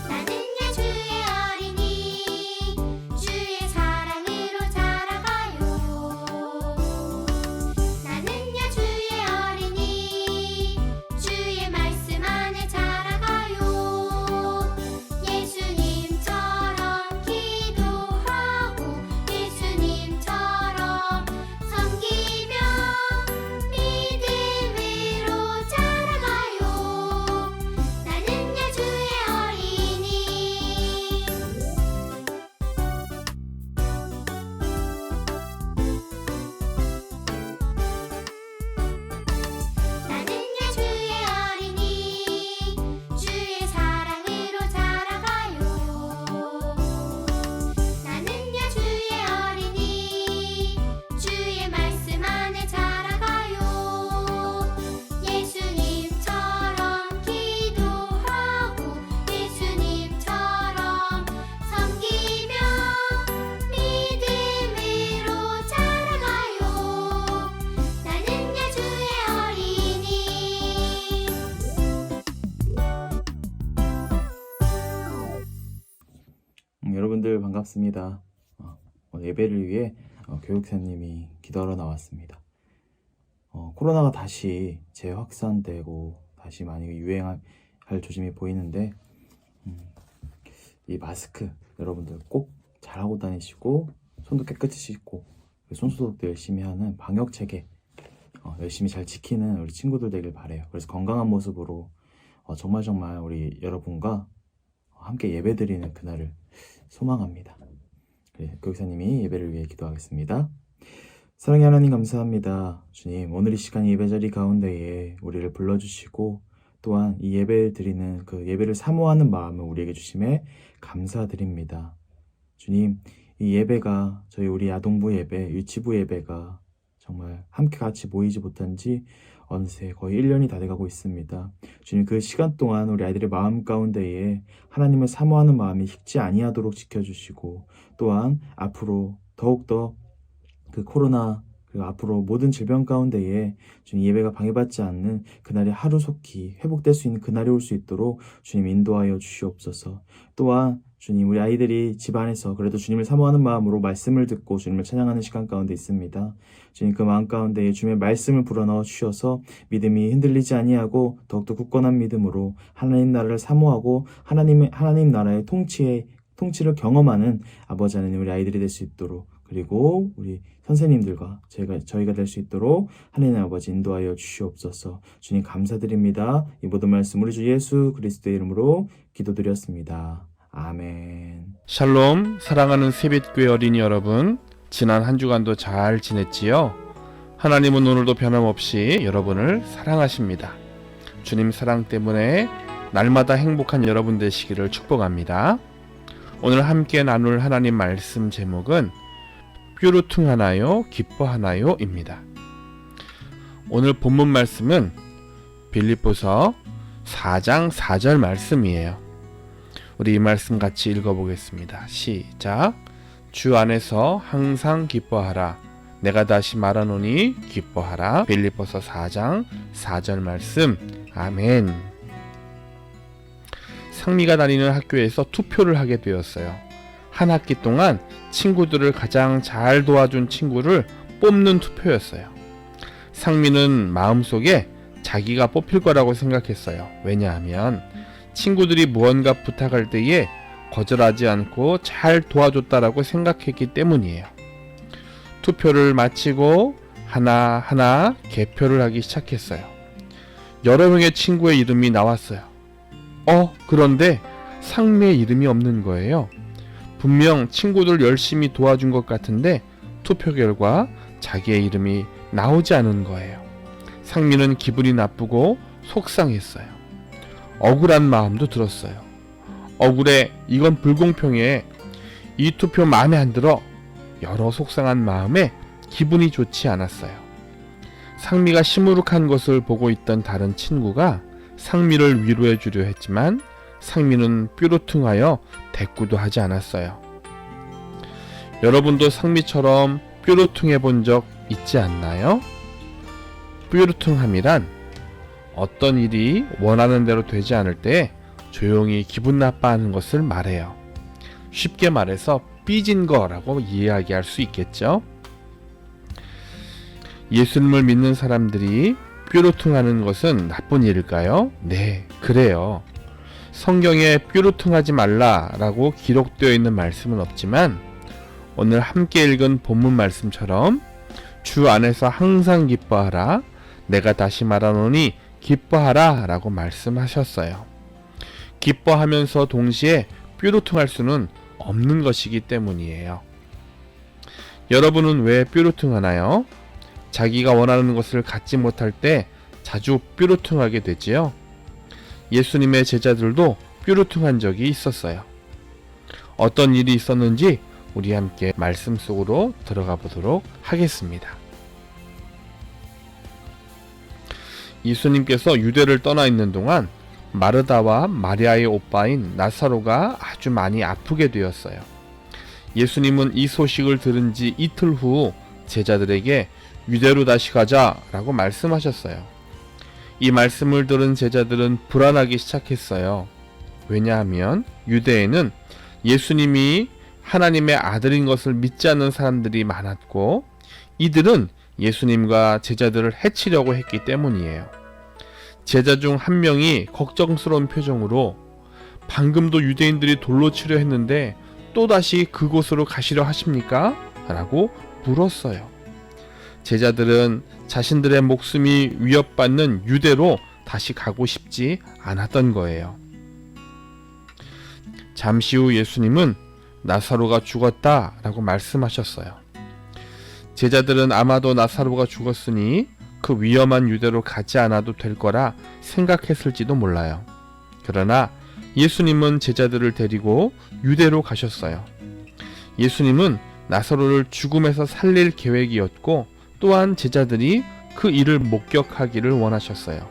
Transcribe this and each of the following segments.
나는야 주의 어린이 주의 사랑으로 자라가요. 나는야 주의 어린이 주의 말씀 안에 자라가요. 예수님처럼 기도하고 예수님처럼 섬기며 믿음으로 자라가요. 나는야 주의 어린이. 나는야 주의 어린이 주의 사랑으로 자라가요. 나는야 주의 어린이 주의 말씀 안에 자라가요. 예수님처럼 기도하고 예수님처럼 섬기며 믿음으로 자라가요. 나는야 주의 어린이. 여러분들 반갑습니다. 오늘 예배를 위해 교육사님이 기도하러 나왔습니다. 코로나가 다시 재확산되고 다시 많이 유행할 조짐이 보이는데 이 마스크 여러분들 꼭 잘하고 다니시고 손도 깨끗이 씻고 손소독도 열심히 하는 방역 체계 열심히 잘 지키는 우리 친구들 되길 바래요. 그래서 건강한 모습으로 정말 우리 여러분과 함께 예배드리는 그날을 소망합니다. 교육사님이 예배를 위해 기도하겠습니다. 사랑의 하나님 감사합니다. 주님, 오늘 이 시간 예배 자리 가운데에 우리를 불러주시고 또한 이 예배를 드리는 그 예배를 사모하는 마음을 우리에게 주심에 감사드립니다. 주님, 이 예배가 우리 아동부 예배, 유치부 예배가 정말 함께 같이 모이지 못한 지 어느새 거의 1년이 다 돼가고 있습니다. 주님, 그 시간 동안 우리 아이들의 마음 가운데에 하나님을 사모하는 마음이 식지 아니하도록 지켜주시고 또한 앞으로 더욱더 그 코로나 그리고 앞으로 모든 질병 가운데에 주님 예배가 방해받지 않는 그날이 하루속히 회복될 수 있는 그날이 올 수 있도록 주님 인도하여 주시옵소서. 또한 주님, 우리 아이들이 집안에서 그래도 주님을 사모하는 마음으로 말씀을 듣고 주님을 찬양하는 시간 가운데 있습니다. 주님, 그 마음 가운데에 주님의 말씀을 불어넣어 주셔서 믿음이 흔들리지 아니하고 더욱더 굳건한 믿음으로 하나님 나라를 사모하고 하나님 나라의 통치를 경험하는 아버지 하나님 우리 아이들이 될 수 있도록, 그리고 우리 선생님들과 저희가 될 수 있도록 하나님 아버지 인도하여 주시옵소서. 주님 감사드립니다. 이 모든 말씀 우리 주 예수 그리스도의 이름으로 기도드렸습니다. 아멘. 샬롬, 사랑하는 세빛교회 어린이 여러분, 지난 한 주간도 잘 지냈지요? 하나님은 오늘도 변함없이 여러분을 사랑하십니다. 주님 사랑 때문에 날마다 행복한 여러분 되시기를 축복합니다. 오늘 함께 나눌 하나님 말씀 제목은 뾰루퉁하나요? 기뻐하나요? 입니다. 오늘 본문 말씀은 빌립보서 4장 4절 말씀이에요. 우리 이 말씀 같이 읽어보겠습니다. 시작. 주 안에서 항상 기뻐하라. 내가 다시 말하노니 기뻐하라. 빌립보서 4장 4절 말씀. 아멘. 상미가 다니는 학교에서 투표를 하게 되었어요. 한 학기 동안 친구들을 가장 잘 도와준 친구를 뽑는 투표였어요. 상미는 마음속에 자기가 뽑힐 거라고 생각했어요. 왜냐하면 친구들이 무언가 부탁할 때에 거절하지 않고 잘 도와줬다라고 생각했기 때문이에요. 투표를 마치고 하나하나 개표를 하기 시작했어요. 여러 명의 친구의 이름이 나왔어요. 그런데 상미의 이름이 없는 거예요. 분명 친구들 열심히 도와준 것 같은데 투표 결과 자기의 이름이 나오지 않은 거예요. 상미는 기분이 나쁘고 속상했어요. 억울한 마음도 들었어요. 억울해, 이건 불공평해, 이 투표 마음에 안 들어, 여러 속상한 마음에 기분이 좋지 않았어요. 상미가 시무룩한 것을 보고 있던 다른 친구가 상미를 위로해 주려 했지만 상미는 뾰루퉁하여 대꾸도 하지 않았어요. 여러분도 상미처럼 뾰루퉁해 본 적 있지 않나요? 뾰루퉁함이란 어떤 일이 원하는 대로 되지 않을 때 조용히 기분 나빠하는 것을 말해요. 쉽게 말해서 삐진 거라고 이야기할 수 있겠죠. 예수님을 믿는 사람들이 뾰루퉁하는 것은 나쁜 일일까요? 네, 그래요. 성경에 뾰루퉁하지 말라라고 기록되어 있는 말씀은 없지만 오늘 함께 읽은 본문 말씀처럼 주 안에서 항상 기뻐하라, 내가 다시 말하노니 기뻐하라 라고 말씀하셨어요. 기뻐하면서 동시에 뾰루퉁할 수는 없는 것이기 때문이에요. 여러분은 왜 뾰루퉁하나요? 자기가 원하는 것을 갖지 못할 때 자주 뾰루퉁하게 되지요. 예수님의 제자들도 뾰루퉁한 적이 있었어요. 어떤 일이 있었는지 우리 함께 말씀 속으로 들어가 보도록 하겠습니다. 예수님께서 유대를 떠나 있는 동안 마르다와 마리아의 오빠인 나사로가 아주 많이 아프게 되었어요. 예수님은 이 소식을 들은 지 이틀 후 제자들에게 유대로 다시 가자라고 말씀하셨어요. 이 말씀을 들은 제자들은 불안하기 시작했어요. 왜냐하면 유대에는 예수님이 하나님의 아들인 것을 믿지 않는 사람들이 많았고 이들은 예수님과 제자들을 해치려고 했기 때문이에요. 제자 중 한 명이 걱정스러운 표정으로 방금도 유대인들이 돌로 치려 했는데 또다시 그곳으로 가시려 하십니까? 라고 물었어요. 제자들은 자신들의 목숨이 위협받는 유대로 다시 가고 싶지 않았던 거예요. 잠시 후 예수님은 나사로가 죽었다라고 말씀하셨어요. 제자들은 아마도 나사로가 죽었으니 그 위험한 유대로 가지 않아도 될 거라 생각했을지도 몰라요. 그러나 예수님은 제자들을 데리고 유대로 가셨어요. 예수님은 나사로를 죽음에서 살릴 계획이었고 또한 제자들이 그 일을 목격하기를 원하셨어요.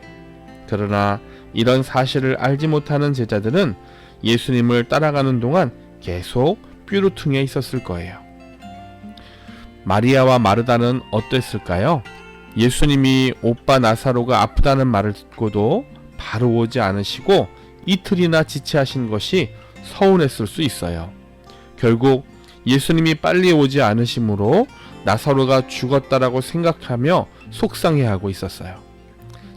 그러나 이런 사실을 알지 못하는 제자들은 예수님을 따라가는 동안 계속 뾰루퉁해 있었을 거예요. 마리아와 마르다는 어땠을까요? 예수님이 오빠 나사로가 아프다는 말을 듣고도 바로 오지 않으시고 이틀이나 지체하신 것이 서운했을 수 있어요. 결국 예수님이 빨리 오지 않으심으로 나사로가 죽었다라고 생각하며 속상해하고 있었어요.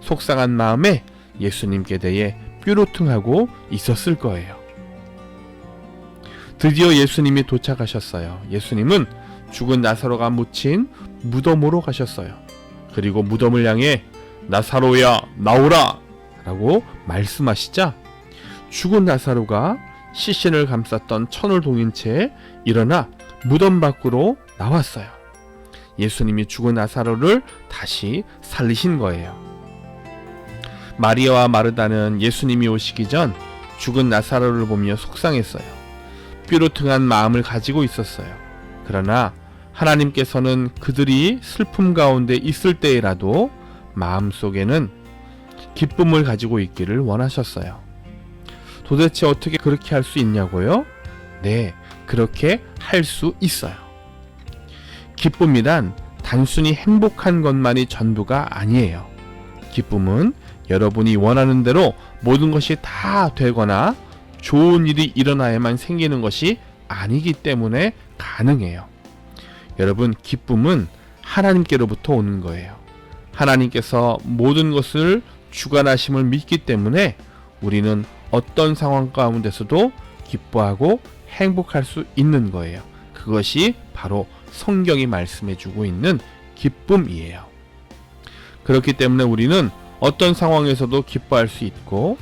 속상한 마음에 예수님께 대해 뾰루퉁하고 있었을 거예요. 드디어 예수님이 도착하셨어요. 예수님은 죽은 나사로가 묻힌 무덤으로 가셨어요. 그리고 무덤을 향해 나사로야 나오라 라고 말씀하시자 죽은 나사로가 시신을 감쌌던 천을 동인 채 일어나 무덤 밖으로 나왔어요. 예수님이 죽은 나사로를 다시 살리신 거예요. 마리아와 마르다는 예수님이 오시기 전 죽은 나사로를 보며 속상했어요. 뾰루퉁한 마음을 가지고 있었어요. 그러나 하나님께서는 그들이 슬픔 가운데 있을 때에라도 마음속에는 기쁨을 가지고 있기를 원하셨어요. 도대체 어떻게 그렇게 할 수 있냐고요? 네, 그렇게 할 수 있어요. 기쁨이란 단순히 행복한 것만이 전부가 아니에요. 기쁨은 여러분이 원하는 대로 모든 것이 다 되거나 좋은 일이 일어나야만 생기는 것이 아니기 때문에 가능해요. 여러분, 기쁨은 하나님께로부터 오는 거예요. 하나님께서 모든 것을 주관하심을 믿기 때문에 우리는 어떤 상황 가운데서도 기뻐하고 행복할 수 있는 거예요. 그것이 바로 성경이 말씀해주고 있는 기쁨이에요. 그렇기 때문에 우리는 어떤 상황에서도 기뻐할 수 있고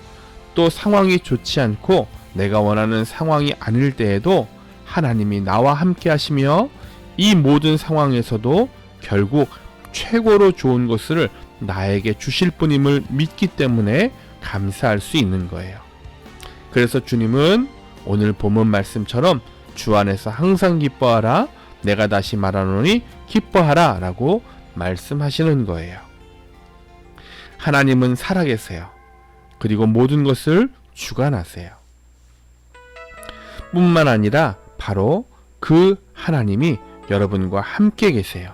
또 상황이 좋지 않고 내가 원하는 상황이 아닐 때에도 하나님이 나와 함께 하시며 이 모든 상황에서도 결국 최고로 좋은 것을 나에게 주실 분임을 믿기 때문에 감사할 수 있는 거예요. 그래서 주님은 오늘 본문 말씀처럼 주 안에서 항상 기뻐하라, 내가 다시 말하노니 기뻐하라 라고 말씀하시는 거예요. 하나님은 살아계세요. 그리고 모든 것을 주관하세요. 뿐만 아니라 바로 그 하나님이 여러분과 함께 계세요.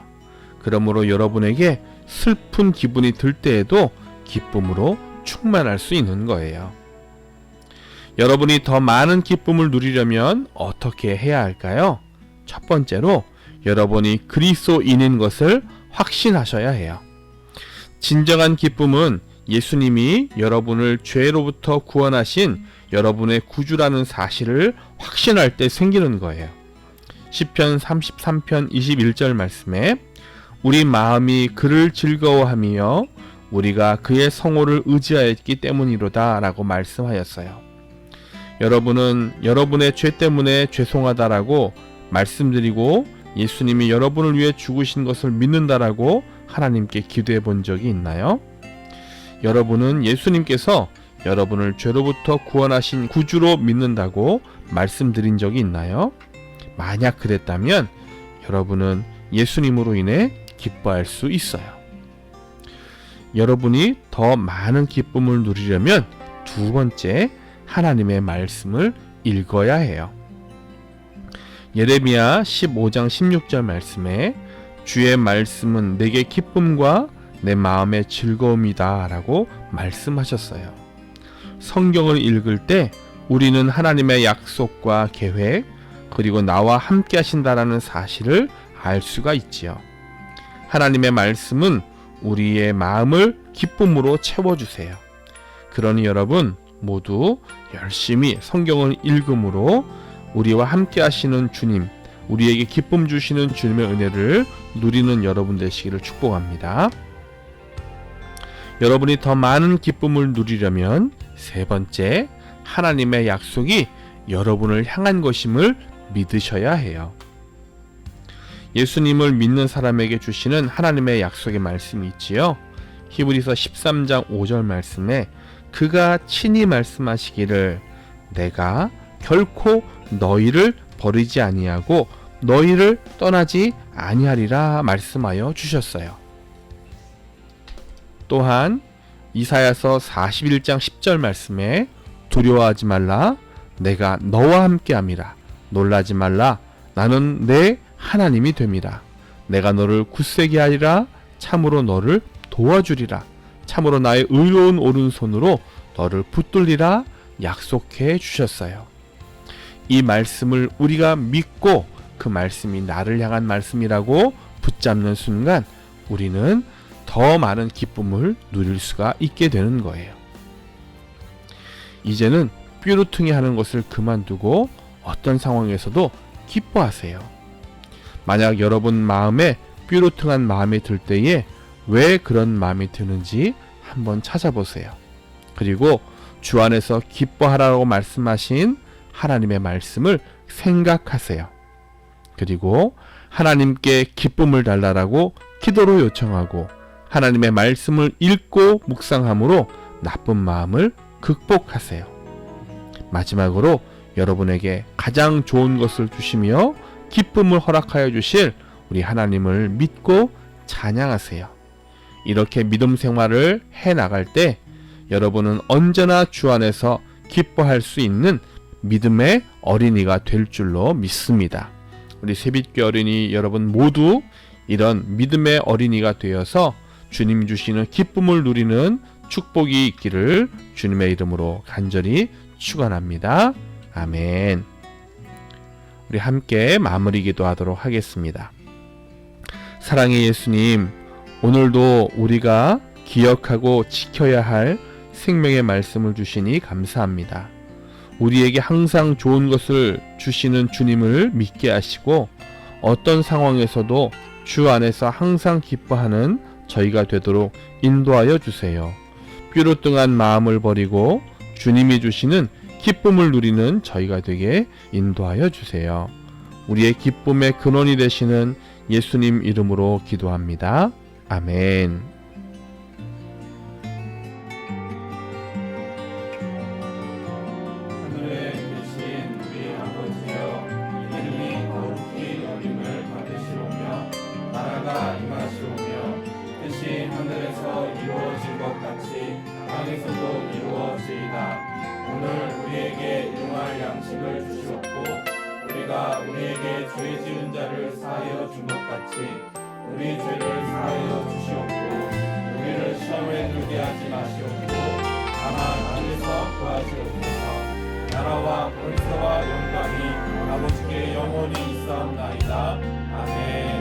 그러므로 여러분에게 슬픈 기분이 들 때에도 기쁨으로 충만할 수 있는 거예요. 여러분이 더 많은 기쁨을 누리려면 어떻게 해야 할까요? 첫 번째로 여러분이 그리스도인인 것을 확신하셔야 해요. 진정한 기쁨은 예수님이 여러분을 죄로부터 구원하신 여러분의 구주라는 사실을 확신할 때 생기는 거예요. 시편 33편 21절 말씀에 우리 마음이 그를 즐거워하며 우리가 그의 성호를 의지하였기 때문이로다 라고 말씀하였어요. 여러분은 여러분의 죄 때문에 죄송하다라고 말씀드리고 예수님이 여러분을 위해 죽으신 것을 믿는다라고 하나님께 기도해 본 적이 있나요? 여러분은 예수님께서 여러분을 죄로부터 구원하신 구주로 믿는다고 말씀드린 적이 있나요? 만약 그랬다면 여러분은 예수님으로 인해 기뻐할 수 있어요. 여러분이 더 많은 기쁨을 누리려면 두 번째, 하나님의 말씀을 읽어야 해요. 예레미야 15장 16절 말씀에 주의 말씀은 내게 기쁨과 내 마음의 즐거움이다 라고 말씀하셨어요. 성경을 읽을 때 우리는 하나님의 약속과 계획 그리고 나와 함께 하신다라는 사실을 알 수가 있지요. 하나님의 말씀은 우리의 마음을 기쁨으로 채워주세요. 그러니 여러분 모두 열심히 성경을 읽음으로 우리와 함께 하시는 주님, 우리에게 기쁨 주시는 주님의 은혜를 누리는 여러분 되시기를 축복합니다. 여러분이 더 많은 기쁨을 누리려면 세 번째, 하나님의 약속이 여러분을 향한 것임을 믿으셔야 해요. 예수님을 믿는 사람에게 주시는 하나님의 약속의 말씀이 있지요. 히브리서 13장 5절 말씀에 그가 친히 말씀하시기를 내가 결코 너희를 버리지 아니하고 너희를 떠나지 아니하리라 말씀하여 주셨어요. 또한 이사야서 41장 10절 말씀에 두려워하지 말라 내가 너와 함께함이라 놀라지 말라 나는 내 하나님이 됨이라 내가 너를 굳세게 하리라 참으로 너를 도와주리라 참으로 나의 의로운 오른손으로 너를 붙들리라 약속해 주셨어요. 이 말씀을 우리가 믿고 그 말씀이 나를 향한 말씀이라고 붙잡는 순간 우리는 더 많은 기쁨을 누릴 수가 있게 되는 거예요. 이제는 뾰루퉁이 하는 것을 그만두고 어떤 상황에서도 기뻐하세요. 만약 여러분 마음에 뾰루퉁한 마음이 들 때에 왜 그런 마음이 드는지 한번 찾아보세요. 그리고 주 안에서 기뻐하라고 말씀하신 하나님의 말씀을 생각하세요. 그리고 하나님께 기쁨을 달라라고 기도로 요청하고 하나님의 말씀을 읽고 묵상함으로 나쁜 마음을 극복하세요. 마지막으로 여러분에게 가장 좋은 것을 주시며 기쁨을 허락하여 주실 우리 하나님을 믿고 찬양하세요. 이렇게 믿음 생활을 해 나갈 때 여러분은 언제나 주 안에서 기뻐할 수 있는 믿음의 어린이가 될 줄로 믿습니다. 우리 새빛교 어린이 여러분 모두 이런 믿음의 어린이가 되어서 주님 주시는 기쁨을 누리는 축복이 있기를 주님의 이름으로 간절히 축원합니다. 아멘. 우리 함께 마무리 기도하도록 하겠습니다. 사랑의 예수님, 오늘도 우리가 기억하고 지켜야 할 생명의 말씀을 주시니 감사합니다. 우리에게 항상 좋은 것을 주시는 주님을 믿게 하시고 어떤 상황에서도 주 안에서 항상 기뻐하는 저희가 되도록 인도하여 주세요. 뾰루뚱한 마음을 버리고 주님이 주시는 기쁨을 누리는 저희가 되게 인도하여 주세요. 우리의 기쁨의 근원이 되시는 예수님 이름으로 기도합니다. 아멘. 하늘에 계신 우리 아버지여, 이름이 거룩히 여김을 받으시오며 나라가 임하시오며 뜻이 하늘에서 이루어진 것 같이 땅에서도 이루어지이다. 오늘 우리에게 일용할 양식을 주시옵고 우리가 너희가 우리에게 죄 지은 자를 사하여 준 것 같이 우리 죄를 사하여 주시옵고 우리를 시험에 들게 하지 마시옵고 다만 하늘에서 구하시옵소서. 나라와 권세와 영광이 아버지께 영원히 있사옵나이다. 아멘.